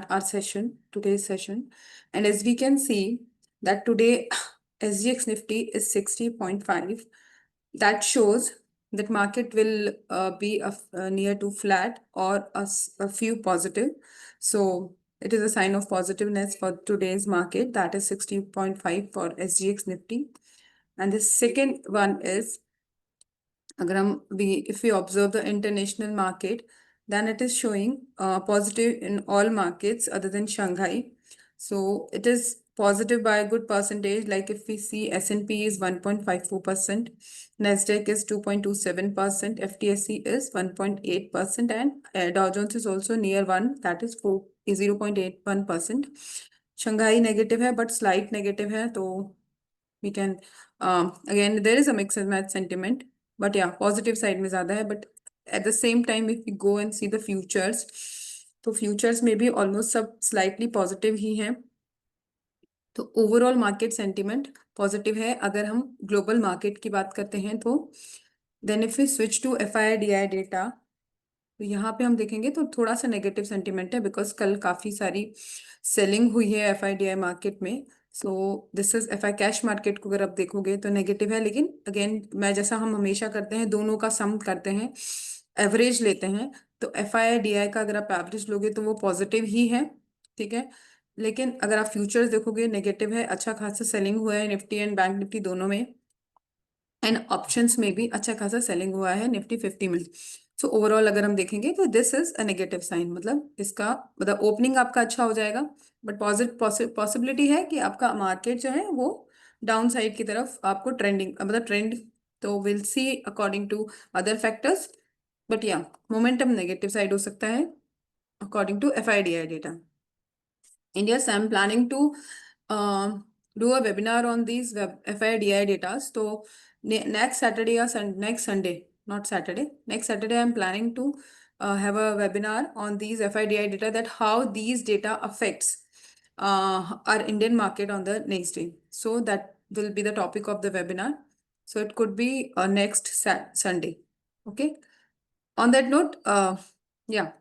our session, today's session. And as we can see that today SGX Nifty is 60.5. That shows that market will be near to flat or a few positive. So it is a sign of positiveness for today's market. That is 60.5 for SGX Nifty. And the second one is अगर हम if we observe the international market, then it is showing positive in all markets other than Shanghai. So it is positive by a good percentage. Like if we see S&P is 1.54%, Nasdaq is 2.27%, FTSE is 1.8%, and Dow Jones is also near 1, that is 0.81%. Shanghai negative है but slight negative है, तो we can again there is a mix and match sentiment, but yeah positive side में ज्यादा है. But at the same time if we go and see the futures, तो futures में भी almost सब slightly positive ही हैं. तो ओवरऑल मार्केट सेंटिमेंट पॉजिटिव है. अगर हम ग्लोबल मार्केट की बात करते हैं तो then if we switch to FIDI data, तो यहाँ पे हम देखेंगे तो थोड़ा सा नेगेटिव सेंटिमेंट है बिकॉज कल काफी सारी सेलिंग हुई है FIDI मार्केट में. सो this is FI cash market को अगर आप देखोगे तो नेगेटिव है. लेकिन अगेन मैं जैसा हम हमेशा करते हैं दोनों का सम करते हैं, एवरेज लेते हैं. तो FIDI का अगर आप एवरेज लोगे तो वो पॉजिटिव ही है, ठीक है. लेकिन अगर आप फ्यूचर्स देखोगे नेगेटिव है. अच्छा खासा सेलिंग हुआ है निफ्टी एंड बैंक निफ्टी दोनों में, एंड ऑप्शंस में भी अच्छा खासा सेलिंग हुआ है निफ्टी 50 में. सो ओवरऑल अगर हम देखेंगे तो this is a negative sign. मतलब इसका मतलब ओपनिंग आपका अच्छा हो जाएगा बट पॉसिबिलिटी है कि आपका मार्केट जो है वो डाउन साइड की तरफ आपको ट्रेंडिंग मतलब ट्रेंड, तो will see according to other factors. But या मोमेंटम नेगेटिव साइड हो सकता है according to FIDI data. And yes, I'm planning to do a webinar on these FIDI data. So next Saturday or next Sunday, not Saturday, next Saturday, I'm planning to have a webinar on these FIDI data, that how these data affects our Indian market on the next day. So that will be the topic of the webinar. So it could be next Sunday. Okay. On that note, yeah,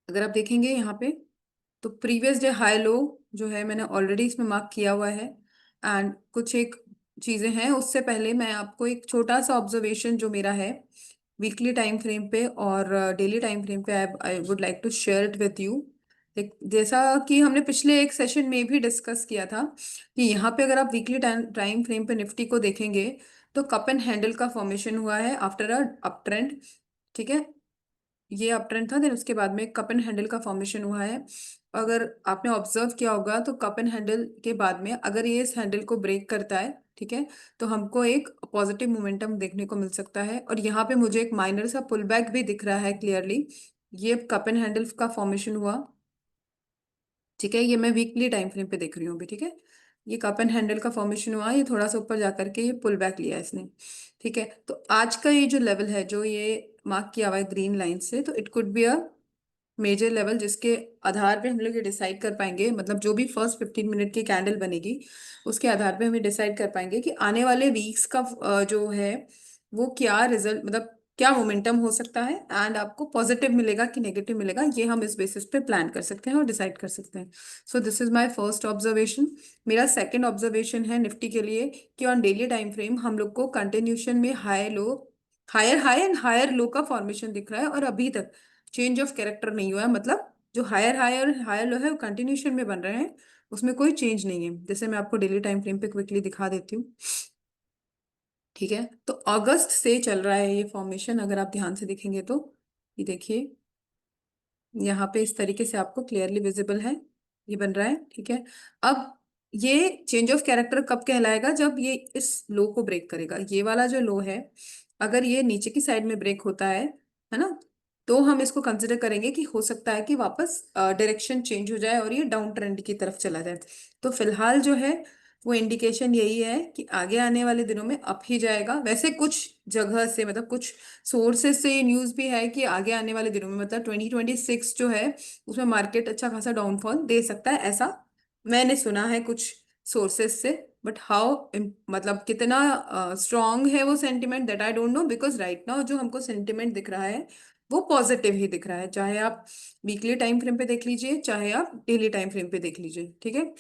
अगर आप देखेंगे यहाँ पे तो previous day high low जो है मैंने already इसमें मार्क किया हुआ है. एंड कुछ एक चीजें हैं उससे पहले मैं आपको एक छोटा सा ऑब्जर्वेशन जो मेरा है वीकली टाइम फ्रेम पे और डेली टाइम फ्रेम पे I would like to share it with you. जैसा कि हमने पिछले एक सेशन में भी डिस्कस किया था कि यहाँ पे अगर आप वीकली टाइम फ्रेम पे निफ्टी को देखेंगे तो कप एंड हैंडल का फॉर्मेशन हुआ है आफ्टर अ अप ट्रेंड, ठीक है. ये अप ट्रेंड था, देन उसके बाद में कप एंड हैंडल का फॉर्मेशन हुआ है. अगर आपने ऑब्जर्व किया होगा तो कप एंड हैंडल के बाद में अगर ये इस हैंडल को ब्रेक करता है, ठीक है, तो हमको एक पॉजिटिव मोमेंटम देखने को मिल सकता है. और यहाँ पे मुझे एक माइनर सा पुल बैक भी दिख रहा है क्लियरली. ये कप एंड हैंडल का फॉर्मेशन हुआ, ठीक है. ये मैं वीकली टाइम फ्रेम पे देख रही हूँ अभी, ठीक है. ये कप एंड हैंडल का फॉर्मेशन हुआ, ये थोड़ा सा ऊपर जाकर के ये पुल बैक लिया इसने, ठीक है. तो आज का ये जो लेवल है जो ये मार्क किया हुआ है ग्रीन लाइन से, तो it could be a major level जिसके आधार पे हम लोग ये डिसाइड कर पाएंगे, मतलब जो भी फर्स्ट 15 मिनट की कैंडल बनेगी उसके आधार पे हम ये डिसाइड कर पाएंगे कि आने वाले वीक्स का जो है वो क्या रिजल्ट, मतलब क्या मोमेंटम हो सकता है एंड आपको पॉजिटिव मिलेगा कि नेगेटिव मिलेगा. ये हम इस बेसिस पे प्लान कर सकते हैं और डिसाइड कर सकते हैं. सो this is my first observation. मेरा सेकंड ऑब्जर्वेशन है निफ्टी के लिए कि ऑन डेली टाइम फ्रेम हम लोग को कंटिन्यूशन में high low, higher high and higher low का फॉर्मेशन दिख रहा है और अभी तक चेंज ऑफ कैरेक्टर नहीं हुआ है. मतलब जो हायर हाई और हायर लो है वो कंटिन्यूशन में बन रहे हैं, उसमें कोई चेंज नहीं है. जैसे मैं आपको डेली टाइम फ्रेम पे क्विकली दिखा देती हूँ, ठीक है. तो अगस्त से चल रहा है ये फॉर्मेशन, अगर आप ध्यान से देखेंगे तो ये देखिए यहाँ पे इस तरीके से आपको क्लियरली विजिबल है, ये बन रहा है, ठीक है. अब ये चेंज ऑफ कैरेक्टर कब कहलाएगा, जब ये इस लो को ब्रेक करेगा. ये वाला जो लो है अगर ये नीचे की साइड में ब्रेक होता है ना, तो हम इसको कंसिडर करेंगे कि हो सकता है कि वापस डायरेक्शन चेंज हो जाए और ये डाउन ट्रेंड की तरफ चला जाए. तो फिलहाल जो है वो इंडिकेशन यही है कि आगे आने वाले दिनों में अप ही जाएगा. वैसे कुछ जगह से मतलब कुछ सोर्सेस से न्यूज भी है कि आगे आने वाले दिनों में मतलब 2026 जो है उसमें मार्केट अच्छा खासा डाउनफॉल दे सकता है, ऐसा मैंने सुना है कुछ सोर्सेस से. बट हाउ मतलब कितना स्ट्रांग है वो sentiment, that I don't know, because right now जो हमको सेंटिमेंट दिख रहा है वो पॉजिटिव ही दिख रहा है, चाहे आप वीकली टाइम फ्रेम पे देख लीजिए चाहे आप डेली टाइम फ्रेम पे देख लीजिए, ठीक है।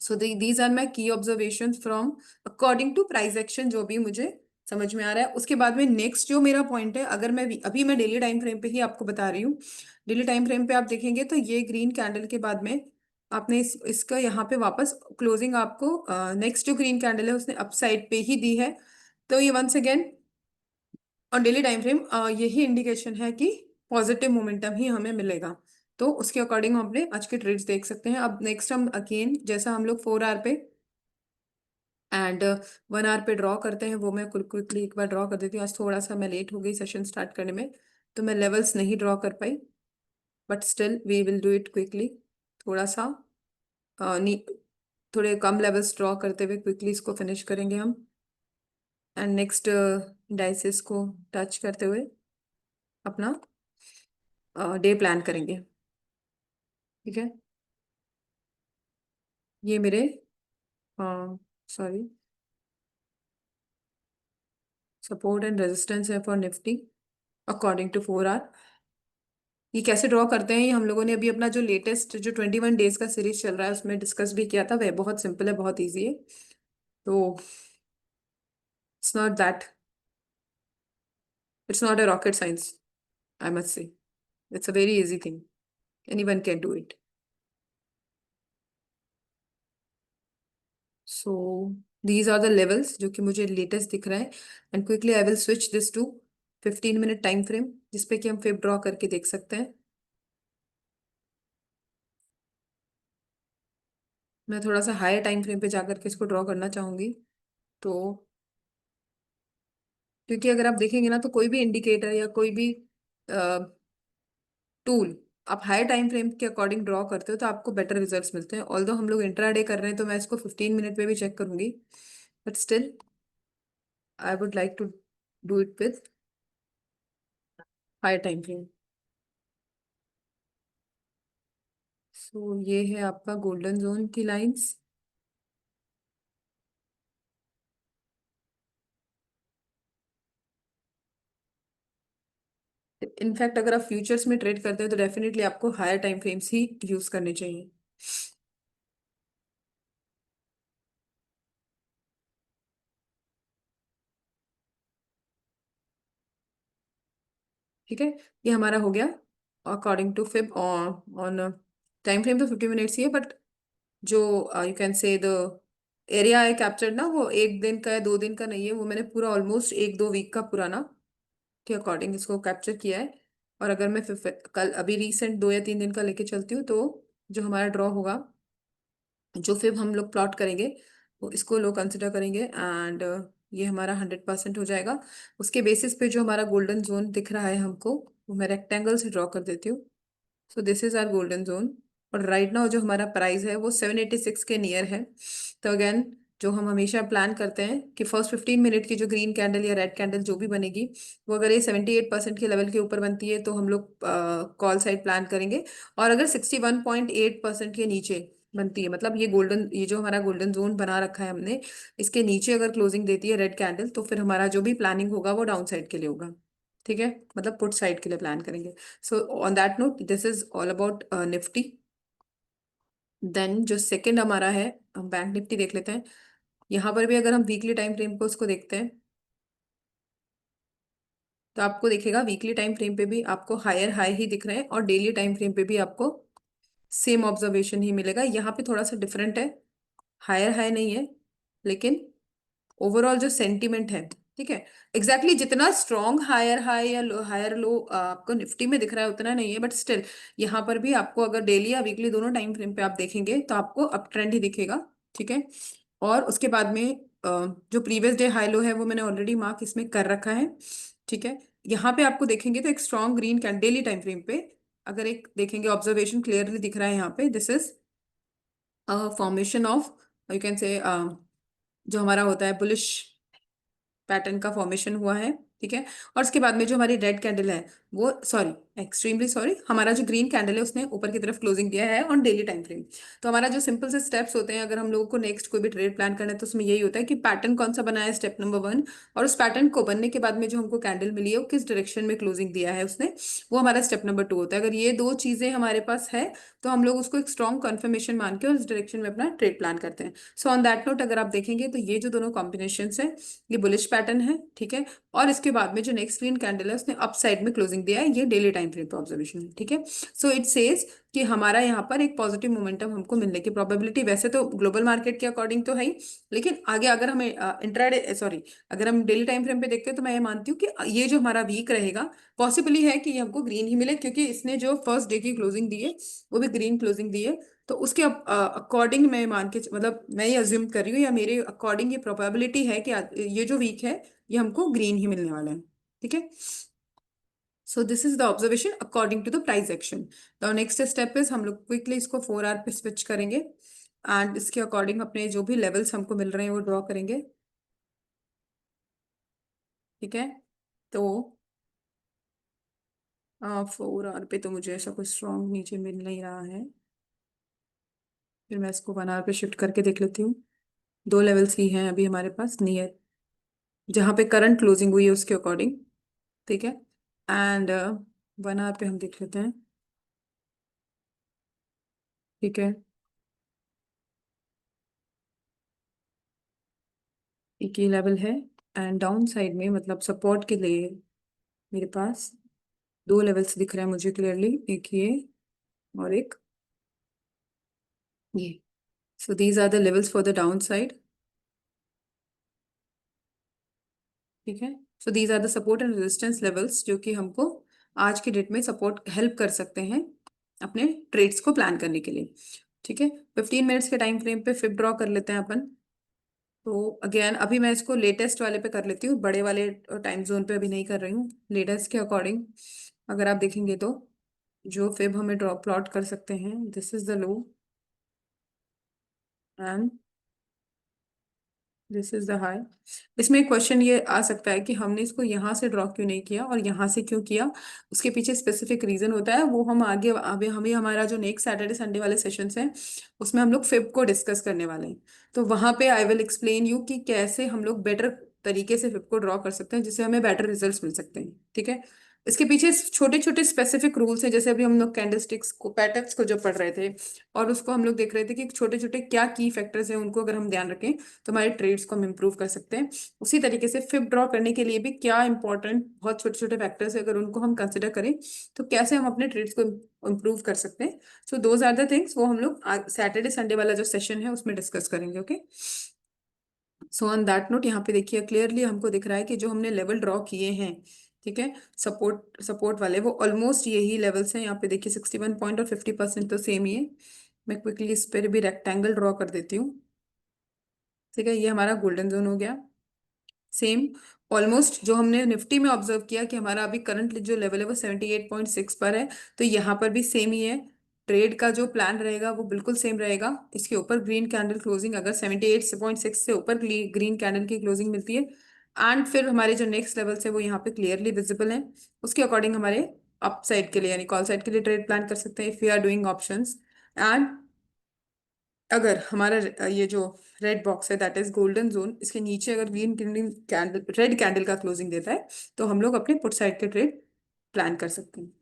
So these are my key observation from according to price action, जो भी मुझे समझ में आ रहा है। उसके बाद में नेक्स्ट जो मेरा पॉइंट है, अगर मैं अभी मैं डेली टाइम फ्रेम पे ही आपको बता रही हूँ, डेली टाइम फ्रेम पे आप देखेंगे तो ये ग्रीन कैंडल के बाद में आपने इसका यहाँ पे वापस क्लोजिंग आपको नेक्स्ट जो ग्रीन कैंडल है उसने अपसाइड पे ही दी है। तो ये वंस अगेन और डेली टाइम फ्रेम यही इंडिकेशन है कि पॉजिटिव मोमेंटम ही हमें मिलेगा। तो उसके अकॉर्डिंग हम अपने आज के ट्रेड्स देख सकते हैं। अब नेक्स्ट हम अगेन जैसा हम लोग 4 आवर पे एंड 1 आवर पे ड्रॉ करते हैं, वो मैं क्विकली एक बार ड्रॉ कर देती हूँ। आज थोड़ा सा मैं लेट हो गई सेशन स्टार्ट करने में, तो मैं लेवल्स नहीं ड्रॉ कर पाई, but still we will do it quickly. थोड़ा सा नी थोड़े कम लेवल्स ड्रॉ करते हुए क्विकली इसको फिनिश करेंगे हम, एंड नेक्स्ट डाइसिस को टच करते हुए अपना डे प्लान करेंगे, ठीक है। ये मेरे सॉरी सपोर्ट एंड रेजिस्टेंस है for Nifty according to 4 hour. ये कैसे ड्रॉ करते हैं, ये हम लोगों ने अभी अपना जो लेटेस्ट जो 21 डेज का सीरीज चल रहा है उसमें डिस्कस भी किया था। वह बहुत सिंपल है, बहुत ईजी है। तो it's not that, it's not a rocket science, I must say. It's a very easy thing, anyone can do it. So these are the levels जो कि मुझे लेटेस्ट दिख रहा है, and quickly I will switch this to 15 minute time frame, जिसपे कि हम फिर ड्रॉ करके देख सकते हैं। मैं थोड़ा सा हायर टाइम फ्रेम पे जाकर के इसको ड्रॉ करना चाहूंगी। तो क्योंकि अगर आप देखेंगे ना तो कोई भी इंडिकेटर या कोई भी टूल आप हायर टाइम फ्रेम के अकॉर्डिंग ड्रॉ करते हो तो आपको बेटर रिजल्ट्स मिलते हैं। ऑल्दो हम लोग इंट्राडे कर रहे हैं तो मैं इसको 15 मिनट पे भी चेक करूंगी, but still I would like to do it with higher time frame. So ये है आपका गोल्डन जोन की लाइंस। इनफैक्ट अगर आप फ्यूचर्स में ट्रेड करते हैं तो डेफिनेटली आपको हायर टाइम फ्रेम्स ही यूज करने चाहिए। ठीक है, ये हमारा हो गया अकॉर्डिंग टू फिब ऑन टाइम फ्रेम। तो 50 मिनट्स ही है, बट जो you can say the area है कैप्चर्ड ना, वो 1 दिन का या 2 दिन का नहीं है, वो मैंने पूरा ऑलमोस्ट 1-2 वीक का पुराना के अकॉर्डिंग इसको कैप्चर किया है। और अगर मैं कल अभी रिसेंट 2 या 3 दिन का लेके चलती हूँ तो जो हमारा ड्रॉ होगा, जो फिर हम लोग प्लॉट करेंगे वो इसको लोग कंसिडर करेंगे, एंड ये हमारा 100% हो जाएगा। उसके बेसिस पे जो हमारा गोल्डन जोन दिख रहा है हमको, वो मैं रेक्टेंगल से ड्रॉ कर देती हूँ। So this is our golden zone, और राइट नाउ जो हमारा प्राइस है वो 786 के नियर है। तो अगेन जो हम हमेशा प्लान करते हैं कि फर्स्ट 15 मिनट की जो ग्रीन कैंडल या रेड कैंडल जो भी बनेगी, वो अगर ये 78% के लेवल के ऊपर बनती है तो हम लोग कॉल साइड प्लान करेंगे। और अगर 61.8% के नीचे बनती है, मतलब ये जो हमारा गोल्डन जोन बना रखा है हमने, इसके नीचे अगर क्लोजिंग देती है रेड कैंडल, तो फिर हमारा जो भी प्लानिंग होगा वो डाउन साइड के लिए होगा, ठीक है, मतलब पुट साइड के लिए प्लान करेंगे। So on that note this is all about Nifty. Then जो सेकंड हमारा है, हम बैंक निफ्टी देख लेते हैं। यहाँ पर भी अगर हम वीकली टाइम फ्रेम को उसको देखते हैं तो आपको दिखेगा वीकली टाइम फ्रेम पे भी आपको हायर हाई ही दिख रहे हैं, और डेली टाइम फ्रेम पे भी आपको सेम ऑब्जर्वेशन ही मिलेगा। यहाँ पे थोड़ा सा डिफरेंट है, हायर हाई नहीं है, लेकिन ओवरऑल जो सेंटीमेंट है, ठीक है, एग्जैक्टली जितना स्ट्रॉन्ग हायर हाई या हायर लो आपको निफ्टी में दिख रहा है उतना नहीं है, बट स्टिल यहाँ पर भी आपको अगर डेली या वीकली दोनों टाइम फ्रेम पे आप देखेंगे तो आपको अप ट्रेंड ही दिखेगा, ठीक है। और उसके बाद में जो प्रीवियस डे हाई लो है वो मैंने ऑलरेडी मार्क इसमें कर रखा है, ठीक है। यहाँ पे आपको देखेंगे तो एक strong green candle daily time frame पे अगर एक देखेंगे ऑब्जर्वेशन क्लियरली दिख रहा है यहाँ पे, this is formation of you can से जो हमारा होता है बुलिश पैटर्न का फॉर्मेशन हुआ है, ठीक है। और उसके बाद में जो हमारी रेड कैंडल है वो सॉरी, एक्सट्रीमली सॉरी, हमारा जो ग्रीन कैंडल है उसने ऊपर की तरफ क्लोजिंग दिया है ऑन डेली टाइम फ्रेम। तो हमारा जो सिंपल से स्टेप्स होते हैं अगर हम लोगों को नेक्स्ट कोई भी ट्रेड प्लान करना है तो उसमें यही होता है कि पैटर्न कौन सा बना है, स्टेप नंबर 1। और उस पैटर्न को बनने के बाद में जो हमको कैंडल मिली है वो किस डायरेक्शन में क्लोजिंग दिया है उसने, वो हमारा स्टेप नंबर 2 होता है। अगर ये दो चीजें हमारे पास है तो हम लोग उसको एक स्ट्रॉन्ग कंफर्मेशन मान के उस डायरेक्शन में अपना ट्रेड प्लान करते हैं। सो ऑन दैट नोट अगर आप देखेंगे तो ये जो दोनों कॉम्बिनेशन है ये बुलिश पैटर्न है, ठीक है। और इसके बाद में जो नेक्स्ट ग्रीन कैंडल है उसने अप साइड में क्लोजिंग दिया है, ये डेली टाइम फ्रेम पे ऑब्जर्वेशन है, ठीक है। सो इट सेज कि हमारा यहाँ पर एक पॉजिटिव मोमेंटम हमको मिलने की प्रोबेबिलिटी वैसे तो ग्लोबल मार्केट के अकॉर्डिंग तो है ही, लेकिन आगे अगर हमें इंट्राडे सॉरी अगर हम डेली टाइम फ्रेम पे देखते हैं तो मैं ये मानती हूँ कि ये जो हमारा वीक रहेगा पॉसिबली है कि ये हमको ग्रीन ही मिले, क्योंकि इसने जो फर्स्ट डे की क्लोजिंग दी है वो भी ग्रीन क्लोजिंग दी है। तो उसके अकॉर्डिंग मैं मान के मतलब मैं ये अज्यूम कर रही हूँ या मेरे अकॉर्डिंग ये प्रोबेबिलिटी है कि ये जो वीक है ये हमको ग्रीन ही मिलने वाला है, ठीक है। So this is the observation according to the price action. The next step is हम लोग क्विकली इसको 4 आवर पे स्विच करेंगे एंड इसके अकॉर्डिंग अपने जो भी लेवल्स हमको मिल रहे हैं वो ड्रॉ करेंगे, ठीक है। तो 4 आवर पे तो मुझे ऐसा कोई स्ट्रॉन्ग नीचे मिल नहीं रहा है, फिर मैं इसको 1 आवर पे शिफ्ट करके देख लेती हूँ। दो लेवल्स ही हैं अभी हमारे पास नियर, जहाँ पे करंट क्लोजिंग हुई है उसके अकॉर्डिंग, ठीक है। एंड 1 आवर पे हम देख लेते हैं, ठीक है। एक ही लेवल है एंड डाउन साइड में मतलब सपोर्ट के लिए मेरे पास दो लेवल्स दिख रहे हैं मुझे क्लियरली, एक ये और एक ये। So these are the levels for the down side, ठीक है। So these are the support and resistance levels जो कि हमको आज के डेट में सपोर्ट हेल्प कर सकते हैं अपने ट्रेड्स को प्लान करने के लिए, ठीक है। 15 मिनट्स के टाइम फ्रेम पे फिर ड्रॉ कर लेते हैं अपन। तो अगेन अभी मैं इसको लेटेस्ट वाले पे कर लेती हूँ, बड़े वाले टाइम जोन पे अभी नहीं कर रही हूँ, लेटेस्ट के अकॉर्डिंग अगर आप देखेंगे तो जो फिब हमें ड्रॉ प्लॉट कर सकते हैं, this is the low and this is the high. इसमें एक क्वेश्चन ये आ सकता है कि हमने इसको यहाँ से ड्रॉ क्यों नहीं किया और यहाँ से क्यों किया, उसके पीछे स्पेसिफिक रीजन होता है, वो हम आगे अभी हमें हमारा जो नेक्स्ट सैटरडे संडे वाले सेशंस हैं उसमें हम लोग फिब को डिस्कस करने वाले हैं। तो वहां पे आई विल एक्सप्लेन यू कि कैसे हम लोग बेटर तरीके से फिब को ड्रॉ कर सकते हैं जिससे हमें बेटर रिजल्ट्स मिल सकते हैं, ठीक है। इसके पीछे छोटे छोटे स्पेसिफिक रूल्स हैं, जैसे अभी हम लोग कैंडलस्टिक्स को पैटर्न्स को जो पढ़ रहे थे और उसको हम लोग देख रहे थे कि छोटे छोटे क्या की फैक्टर्स हैं, उनको अगर हम ध्यान रखें तो हमारे ट्रेड्स को हम इम्प्रूव कर सकते हैं। उसी तरीके से फिब ड्रॉ करने के लिए भी क्या इंपॉर्टेंट बहुत छोटे छोटे फैक्टर्स है, अगर उनको हम कंसिडर करें तो कैसे हम अपने ट्रेड्स को इम्प्रूव कर सकते हैं। So those are the things वो हम लोग सैटरडे संडे वाला जो सेशन है उसमें डिस्कस करेंगे, okay. So on that note यहाँ पे देखिए क्लियरली हमको दिख रहा है कि जो हमने लेवल ड्रॉ किए हैं, ठीक है, सपोर्ट सपोर्ट वाले वो ऑलमोस्ट यही लेवल्स हैं। यहाँ पे देखिए 61 पॉइंट और 50% तो सेम ही है। मैं क्विकली इस पर भी रेक्टेंगल ड्रॉ कर देती हूँ, ठीक है। ये हमारा गोल्डन जोन हो गया, सेम ऑलमोस्ट जो हमने निफ्टी में ऑब्जर्व किया कि हमारा अभी करंट जो लेवल है वो 78.6 पर है, तो यहाँ पर भी सेम ही है। ट्रेड का जो प्लान रहेगा वो बिल्कुल सेम रहेगा। इसके ऊपर ग्रीन कैंडल क्लोजिंग अगर 78.6 से ऊपर ग्रीन कैंडल की क्लोजिंग मिलती है एंड फिर हमारे जो नेक्स्ट लेवल है वो यहाँ पे क्लियरली विजिबल है, उसके अकॉर्डिंग हमारे अप साइड के लिए यानी कॉल साइड के लिए ट्रेड प्लान कर सकते हैं if you are doing options. And अगर हमारा ये जो रेड बॉक्स है दैट इज गोल्डन जोन, इसके नीचे अगर ग्रीन कैंडल रेड कैंडल का क्लोजिंग देता है तो हम लोग अपने पुट साइड के ट्रेड प्लान कर सकते हैं।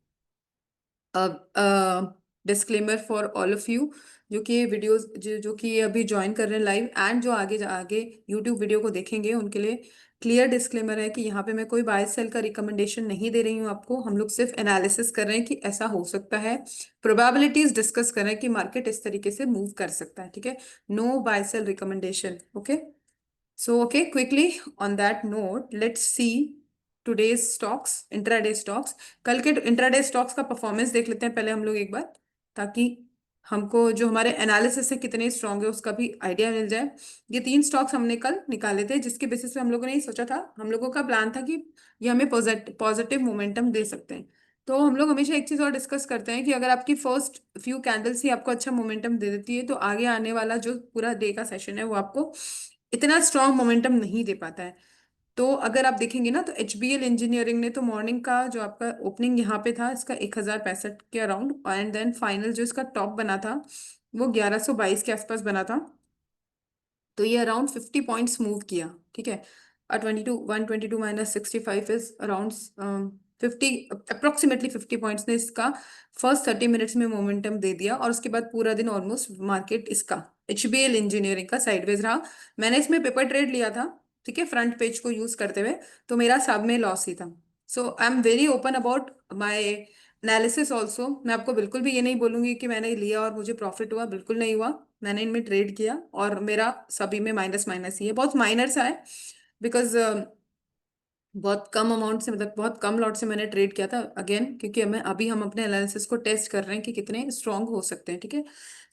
अब disclaimer for all of you जो कि ये वीडियोस जो कि ये अभी ज्वाइन कर रहे हैं लाइव एंड जो आगे आगे यूट्यूब वीडियो को देखेंगे उनके लिए क्लियर डिस्क्लेमर है कि यहाँ पे मैं कोई बाय सेल का रिकमेंडेशन नहीं दे रही हूँ आपको, हम लोग सिर्फ एनालिसिस कर रहे हैं कि ऐसा हो सकता है, प्रोबेबिलिटीज डिस्कस कर रहे हैं कि मार्केट इस तरीके से मूव कर सकता है, ठीक है। No buy sell recommendation, okay. So, okay, quickly on that note, let's see today's stocks, intraday stocks। कल के इंट्राडे स्टॉक्स का परफॉर्मेंस देख लेते हैं पहले हम लोग एक बार, ताकि हमको जो हमारे एनालिसिस से कितने स्ट्रांग है उसका भी आइडिया मिल जाए। ये 3 स्टॉक्स हमने कल निकाले थे जिसके बेसिस पे हम लोगों ने ये सोचा था, हम लोगों का प्लान था कि ये हमें पॉजिटिव मोमेंटम दे सकते हैं। तो हम लोग हमेशा एक चीज और डिस्कस करते हैं कि अगर आपकी फर्स्ट फ्यू कैंडल्स ही आपको अच्छा मोमेंटम दे देती है तो आगे आने वाला जो पूरा डे का सेशन है वो आपको इतना स्ट्रांग मोमेंटम नहीं दे पाता है। तो अगर आप देखेंगे ना तो HBL इंजीनियरिंग ने तो मॉर्निंग का जो आपका ओपनिंग यहाँ पे था इसका 1065 के अराउंड, एंड देन फाइनल जो इसका टॉप बना था वो 1122 के आसपास बना था। तो ये अराउंड 50 पॉइंट्स मूव किया, ठीक है। 122 minus 65 is around 50, approximately 50 points ने इसका फर्स्ट 30 मिनट्स में मोमेंटम दे दिया, और उसके बाद पूरा दिन ऑलमोस्ट मार्केट इसका HBL इंजीनियरिंग का साइडवेज रहा। मैंने इसमें पेपर ट्रेड लिया था, ठीक है, फ्रंट पेज को यूज करते हुए, तो मेरा सब में लॉस ही था। So I am very open about my analysis also. मैं आपको बिल्कुल भी ये नहीं बोलूंगी कि मैंने लिया और मुझे प्रॉफिट हुआ, बिल्कुल नहीं हुआ। मैंने इनमें ट्रेड किया और मेरा सभी में माइनस माइनस ही है, बहुत माइनर सा है, बिकॉज बहुत कम अमाउंट से, मतलब बहुत कम लॉट से मैंने ट्रेड किया था अगेन, क्योंकि हमें अभी हम अपने एनालिसिस को टेस्ट कर रहे हैं कि कितने स्ट्रांग हो सकते हैं, ठीक है।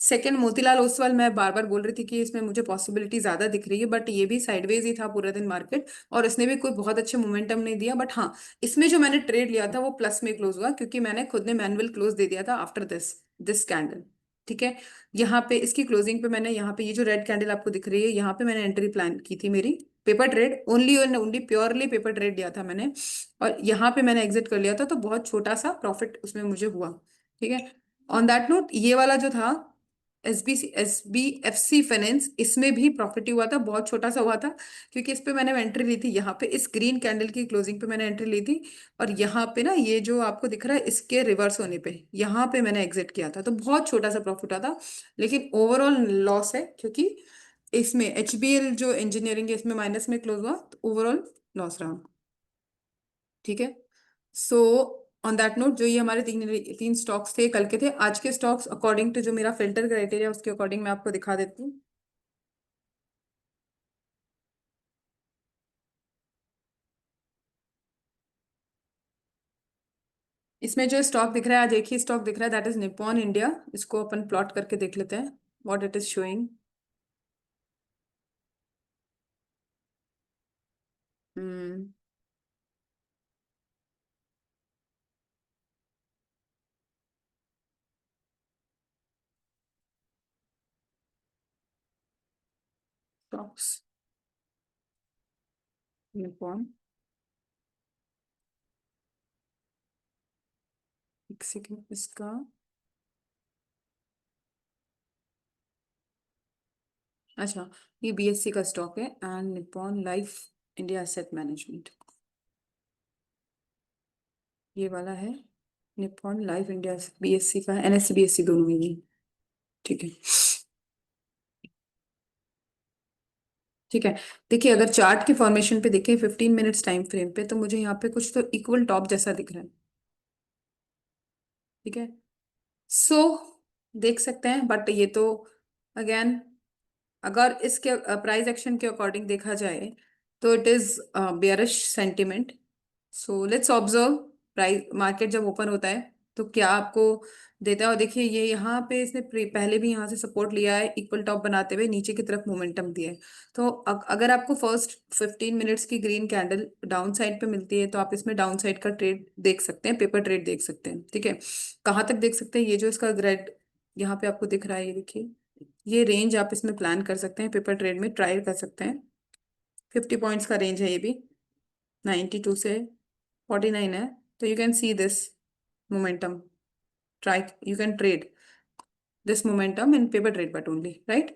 सेकंड, मोतीलाल ओसवाल, मैं बार बार बोल रही थी कि इसमें मुझे पॉसिबिलिटी ज्यादा दिख रही है, बट ये भी साइडवेज ही था पूरा दिन मार्केट, और इसने भी कोई बहुत अच्छे मोमेंटम नहीं दिया। बट हाँ, इसमें जो मैंने ट्रेड लिया था वो प्लस में क्लोज हुआ, क्योंकि मैंने खुद ने मैनुअल क्लोज दे दिया था आफ्टर दिस दिस कैंडल, ठीक है। यहाँ पे इसकी क्लोजिंग पे मैंने, यहाँ पे ये जो रेड कैंडल आपको दिख रही है, यहाँ पे मैंने एंट्री प्लान की थी मेरी, पेपर ट्रेड ओनली और ओनली, प्योरली पेपर ट्रेड लिया था मैंने, और यहाँ पे मैंने एग्जिट कर लिया था, तो बहुत छोटा सा प्रॉफिट उसमें मुझे हुआ, ठीक है। ऑन दैट नोट, ये वाला जो था SBFC फाइनेंस, इसमें भी प्रॉफिट ही हुआ था, बहुत छोटा सा हुआ था, क्योंकि इस पे मैंने एंट्री ली थी, यहाँ पे इस ग्रीन कैंडल की क्लोजिंग पे मैंने एंट्री ली थी, और यहाँ पे ना ये जो आपको दिख रहा है इसके रिवर्स होने पे यहाँ पे मैंने एग्जिट किया था, तो बहुत छोटा सा प्रॉफिट हुआ था, लेकिन ओवरऑल लॉस है, क्योंकि इसमें HBL जो इंजीनियरिंग है इसमें माइनस में क्लोज हुआ, तो ओवरऑल लॉस रहा, ठीक है। सो ऑन दैट नोट, जो ये हमारे तीन तीन स्टॉक्स थे कल के, थे आज के स्टॉक्स अकॉर्डिंग टू जो मेरा फिल्टर क्राइटेरिया उसके अकॉर्डिंग मैं आपको दिखा देती हूँ। इसमें जो स्टॉक दिख रहा है, आज एक ही स्टॉक दिख रहा है, दैट इज निप्पॉन इंडिया। इसको अपन प्लॉट करके देख लेते हैं what it is showing. Hmm. Stocks, Nippon, एक सेकेंड इसका। अच्छा, ये BSC का स्टॉक है, and Nippon life India asset management, ये वाला है। निप्पॉन लाइफ इंडिया BSC का, NSE BSC दोनों ही है, ठीक है। ठीक है, देखिए अगर चार्ट के फॉर्मेशन पे देखें 15 मिनट्स टाइम फ्रेम पे, तो मुझे यहाँ पे कुछ तो इक्वल टॉप जैसा दिख रहा है, ठीक है। सो देख सकते हैं, बट ये तो अगेन, अगर इसके प्राइस एक्शन के अकॉर्डिंग देखा जाए तो it is bearish sentiment. So let's observe price, market जब ओपन होता है तो क्या आपको देता है। और देखिए ये यहाँ पे इसने पहले भी यहाँ से सपोर्ट लिया है, इक्वल टॉप बनाते हुए नीचे की तरफ मोमेंटम दिया है। तो अगर आपको फर्स्ट 15 मिनट्स की ग्रीन कैंडल डाउन साइड पे मिलती है, तो आप इसमें डाउन साइड का ट्रेड देख सकते हैं, पेपर ट्रेड देख सकते हैं, ठीक है। कहाँ तक देख सकते हैं, ये जो इसका ग्रेड यहाँ पे आपको दिख रहा है, ये देखिए, ये रेंज आप इसमें प्लान कर सकते हैं, पेपर ट्रेड में ट्राई कर सकते हैं। 50 पॉइंट्स का रेंज है ये भी, 92 से 49 है। तो you can see this momentum, try, you can trade this momentum in paper trade but only, right.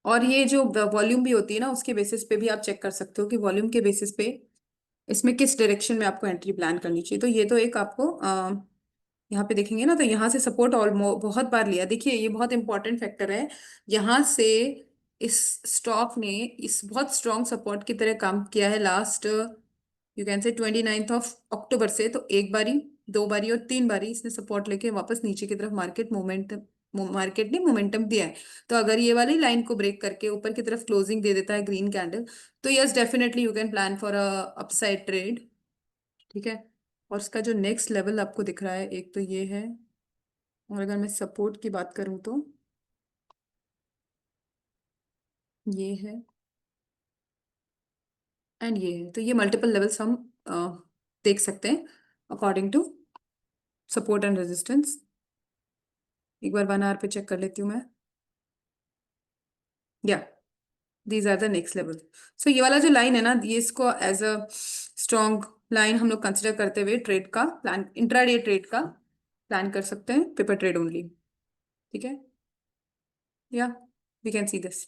और ये जो वॉल्यूम भी होती है ना, उसके बेसिस पे भी आप चेक कर सकते हो कि वॉल्यूम के बेसिस पे इसमें किस डायरेक्शन में आपको एंट्री प्लान करनी चाहिए। तो ये तो एक आपको यहाँ पे देखेंगे ना, तो यहाँ से सपोर्ट ऑलमोस्ट बहुत बार लिया, देखिए ये बहुत इंपॉर्टेंट फैक्टर है। यहाँ से इस स्टॉक ने इस बहुत स्ट्रॉन्ग सपोर्ट की तरह काम किया है लास्ट, यू कैन से 29 ऑफ अक्टूबर से। तो एक बारी, दो बारी और तीन बारी इसने सपोर्ट लेके वापस नीचे की तरफ मार्केट ने मोमेंटम दिया है। तो अगर ये वाली लाइन को ब्रेक करके ऊपर की तरफ क्लोजिंग दे देता है ग्रीन कैंडल, तो yes definitely you can plan for a upside trade, ठीक है। और इसका जो नेक्स्ट लेवल आपको दिख रहा है, एक तो ये है, और अगर मैं सपोर्ट की बात करूं तो ये है, एंड ये है। तो ये मल्टीपल लेवल्स हम देख सकते हैं according to support and resistance. एक बार 1 आवर पे चेक कर लेती हूँ मैं, yeah these are the next level. So ये वाला जो लाइन है ना, ये इसको एज अ स्ट्रॉन्ग लाइन हम लोग कंसिडर करते हुए ट्रेड का प्लान, इंट्राडे ट्रेड का प्लान कर सकते हैं, पेपर ट्रेड ओनली। ठीक है, या we can see this.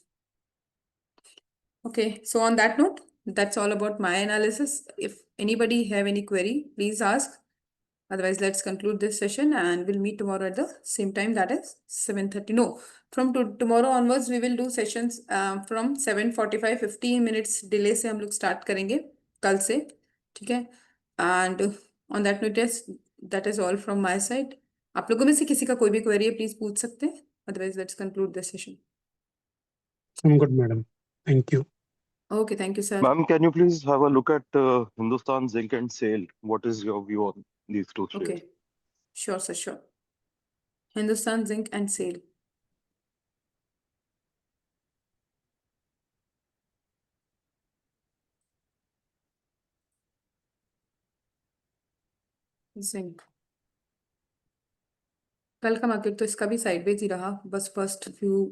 Okay, so on that note, that's all about my analysis. If anybody have any query, please ask. Otherwise, let's conclude this session and we'll meet tomorrow at the same time, that is 7:30. No, from tomorrow onwards, we will do sessions from 7:45, 15 minutes delay से हम लोग start करेंगे कल से, ठीक है? And on that note, yes, that is all from my side. आप लोगों में से किसी का कोई भी query है, please पूछ सकते हैं. Otherwise, let's conclude this session. I'm good, madam. Thank you. Okay, thank you, sir. Ma'am, can you please have a look at Hindustan Zinc and SAIL? What is your view on these two shares? Okay, sure, sir, sure. Hindustan Zinc and SAIL. Zinc कल का market तो इसका भी sideways ही रहा, बस first few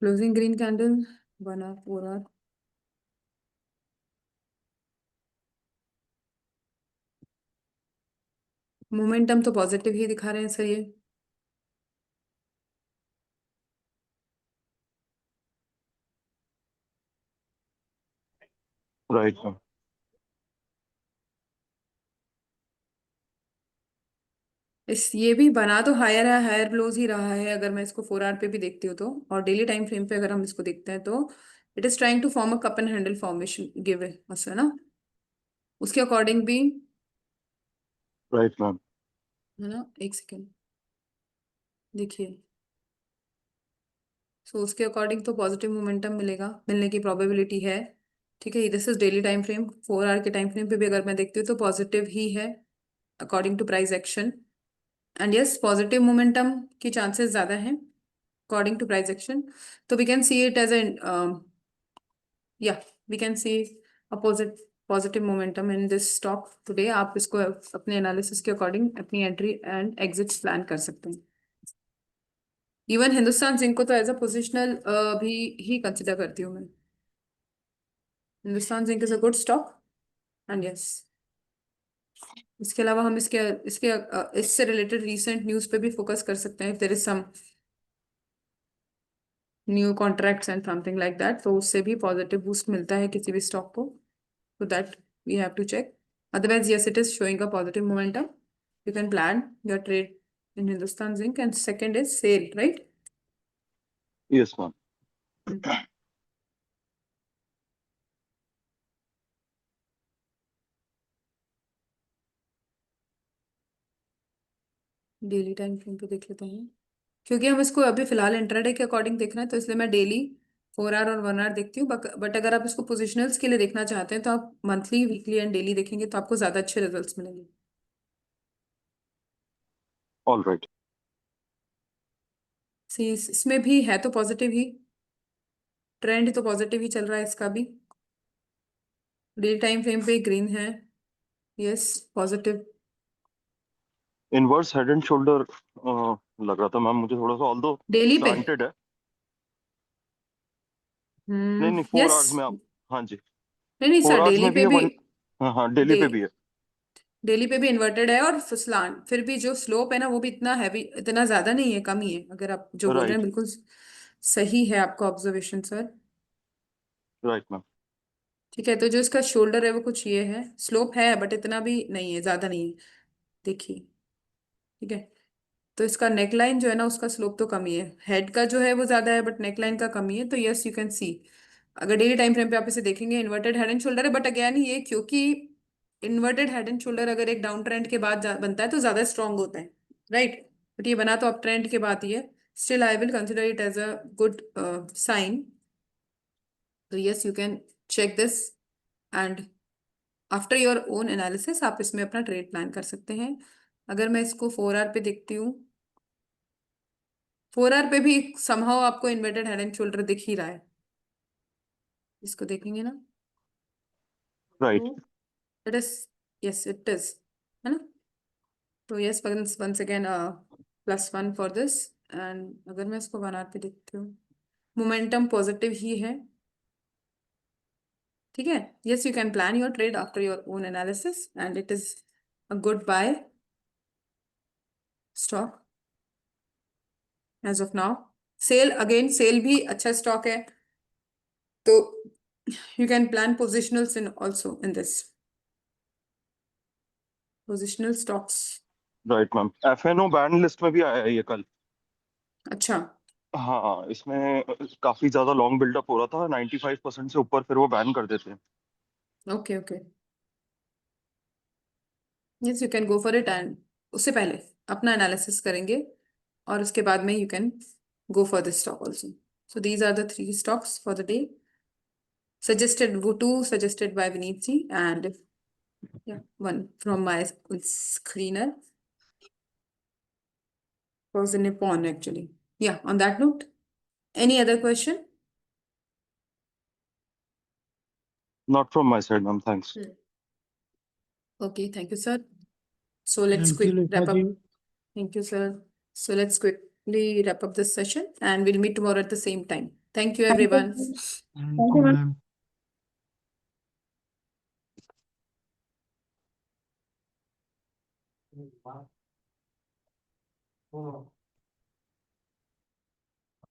closing green candle 1 hour 4 hour momentum तो positive ही दिखा रहे हैं सर ये। Right, ma'am. ये भी बना तो हायर है, हायर क्लोज ही रहा है अगर मैं इसको 4 आवर पे भी देखती हूँ तो, और डेली टाइम फ्रेम पे अगर हम इसको देखते हैं तो it is trying to form a cup and handle formation give है ना, उसके अकॉर्डिंग भी, Right, ma'am. है ना, एक सेकेंड देखिए। सो उसके अकॉर्डिंग तो पॉजिटिव मोमेंटम मिलेगा, मिलने की प्रोबेबिलिटी है। ठीक है, this is daily time frame, 4 hour के टाइम फ्रेम पे भी अगर मैं देखती हूँ तो पॉजिटिव ही है according to price action. And yes, positive momentum की चांसेस ज्यादा हैं अकॉर्डिंग टू प्राइस एक्शन। तो we can see it as an, या we can see opposite positive momentum in this stock today. आप इसको अपने एनालिसिस के अकॉर्डिंग अपनी एंट्री एंड एग्जिट प्लान कर सकते हैं। इवन हिंदुस्तान जिंक को तो एज अ पोजिशनल भी ही कंसिडर करती हूँ मैं। Hindustan zinc is a good stock and yes, इसके अलावा हम इसके इसके इससे रिलेटेड रीसेंट न्यूज पे भी फोकस कर सकते हैं। There is some new contracts and something like that, तो उससे भी पॉजिटिव बूस्ट मिलता है किसी भी स्टॉक को, so that we have to check. Otherwise, yes, it is showing a positive momentum. You can plan your trade in Hindustan Zinc. And second is sale, right? Yes, ma'am. Daily time frame पे देख लेते हैं, क्योंकि हम इसको अभी फिलहाल intraday के अकॉर्डिंग देखना है तो इसलिए मैं डेली 4 आवर और 1 आवर देखती हूँ। बट अगर आप इसको पोजिशनल्स के लिए देखना चाहते हैं तो आप मंथली, वीकली एंड डेली देखेंगे तो आपको ज्यादा अच्छे रिजल्ट्स मिलेंगे। All right. सी इसमें भी है तो पॉजिटिव ही, ट्रेंड तो पॉजिटिव ही चल रहा है इसका भी। डेली टाइम फ्रेम पे ग्रीन है, yes positive. Inverse head and shoulder लग रहा था मैम मुझे थोड़ा सा, although डेली पे, slanted है। नहीं नहीं, 4 यस, आवर्स में आप, हाँ जी, नहीं नहीं सर, 4 आवर्स डेली में भी पे है भी, वन। हाँ हाँ, डेली डे पे भी है। डेली पे भी इन्वर्टेड है और फिसलान, फिर भी जो स्लोप है ना वो भी इतना हैवी, इतना ज्यादा नहीं है, कम ही है। अगर आप जो बोल रहे हैं राइट, बिल्कुल सही है आपका ऑब्जर्वेशन सर। Right ma'am. ठीक है, तो जो इसका शोल्डर है वो कुछ ये है, स्लोप है बट इतना भी नहीं है, ज्यादा नहीं है, देखिए। ठीक है, तो इसका नेकलाइन जो है ना उसका स्लोप तो कम ही है, हेड का जो है वो ज्यादा है बट नेकलाइन का कम ही है। तो यस, यू कैन सी, अगर डेली टाइम फ्रेम पे आप इसे देखेंगे इन्वर्टेड हेड एंड शोल्डर है। बट अगेन ये क्योंकि इन्वर्टेड हेड एंड शोल्डर अगर एक डाउन ट्रेंड के बाद बनता है तो ज्यादा स्ट्रांग होता है, राइट? बट ये बना तो अप ट्रेंड के बाद ही है। Still I will consider it as a good sign. तो yes, you can check this and after your own analysis आप इसमें अपना ट्रेड प्लान कर सकते हैं। अगर मैं इसको 4 आवर पे देखती हूँ, 4 आवर पे भी समहाउ आपको इन्वर्टेड हेड एंड शोल्डर दिख ही रहा है, इसको देखेंगे ना। Right. So it is, yes, it is. है ना? तो yes, once again, +1 for this. And अगर मैं इसको 1 hour पे देखती हूँ, momentum positive ही है. ठीक है? Yes, you can plan your trade after your own analysis, and it is a good buy stock as of now. Sale भी अच्छा stock है. तो you can plan positionals in also in this. Positional stocks. Right, ma'am. FNO ban list में भी आया है ये कल. अच्छा. हाँ, इसमें काफी ज्यादा लॉन्ग बिल्डअप हो रहा था. 95% से ऊपर फिर वो बैन कर देते हैं. Okay, okay. Yes, you can go for it, and उससे पहले अपना एनालिसिस करेंगे और उसके बाद में you can go for this stock also. So these are the 3 stocks for the day. Suggested, वो 2 suggested by Vineet ji, and yeah, 1 from my screener was the Nippon actually. Yeah, on that note, any other question? Not from my side, ma'am. Thanks. Okay, thank you, sir. So let's Thank you, quick wrap up. Lekha ji. Thank you, sir. So let's quickly wrap up this session, and we'll meet tomorrow at the same time. Thank you, everyone. Thank you, ma'am. Wow.